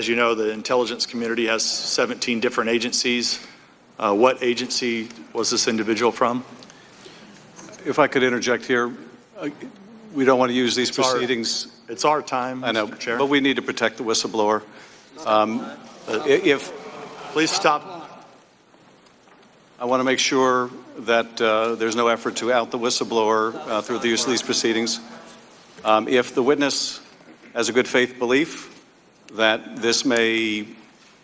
As you know, the intelligence community has 17 different agencies. What agency was this individual from? If I could interject here, we don't want to use these proceedings. It's our time, I know, Mr. Chair. but we need to protect the whistleblower. Please stop. I want to make sure that there's no effort to out the whistleblower through the use of these proceedings. If the witness has a good faith belief that this may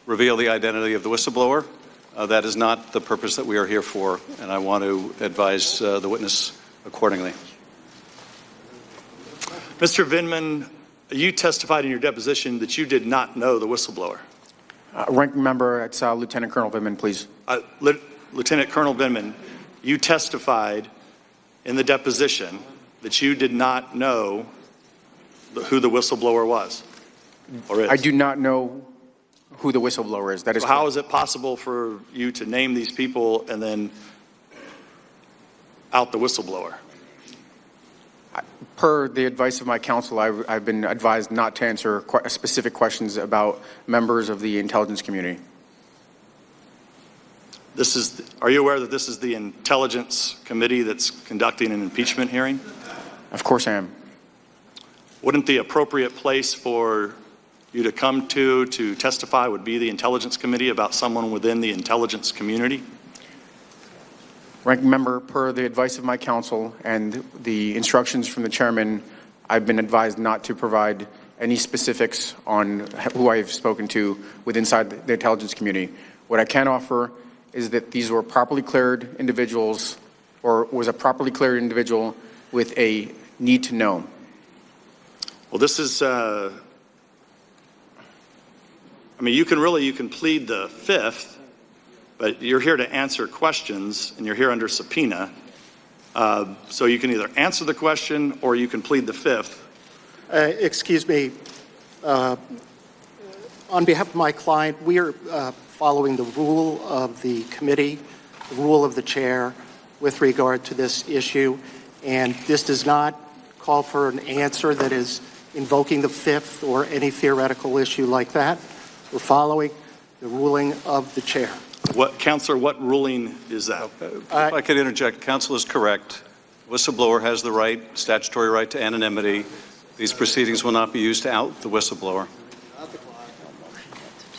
reveal the identity of the whistleblower, that is not the purpose that we are here for, and I want to advise the witness accordingly. Mr. Vindman, you testified in your deposition that you did not know the whistleblower. Ranking member, it's Lieutenant Colonel Vindman, please. Lieutenant Colonel Vindman, you testified in the deposition that you did not know who the whistleblower was, or is. I do not know who the whistleblower is. That is so how is it possible for you to name these people and then out the whistleblower? Per the advice of my counsel, I've been advised not to answer specific questions about members of the intelligence community. Are you aware that this is the Intelligence Committee that's conducting an impeachment hearing? Of course I am. Wouldn't the appropriate place for you to come to testify would be the Intelligence Committee about someone within the intelligence community? Ranking member, per the advice of my counsel and the instructions from the chairman, I've been advised not to provide any specifics on who I've spoken to inside the intelligence community. What I can offer is that these were properly cleared individuals, or was a properly cleared individual with a need to know. Well, this is, I mean, you can plead the fifth, but you're here to answer questions, and you're here under subpoena. So you can either answer the question or you can plead the fifth. Excuse me. On behalf of my client, we are following the rule of the committee, the rule of the chair with regard to this issue, and this does not call for an answer that is invoking the fifth or any theoretical issue like that. We're following the ruling of the chair. Counselor, what ruling is that? If I could interject, counsel is correct. Whistleblower has the right, statutory right to anonymity. These proceedings will not be used to out the whistleblower.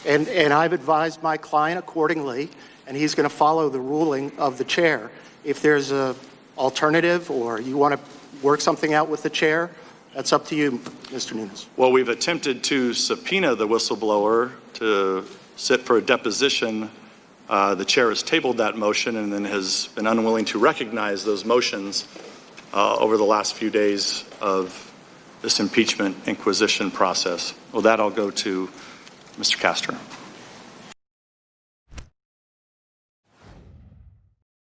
And I've advised my client accordingly, and he's going to follow the ruling of the chair. If there's an alternative or you want to work something out with the chair, that's up to you, Mr. Nunes. Well, we've attempted to subpoena the whistleblower to sit for a deposition. The chair has tabled that motion and then has been unwilling to recognize those motions over the last few days of this impeachment inquisition process. Well, that I'll go to Mr. Castor.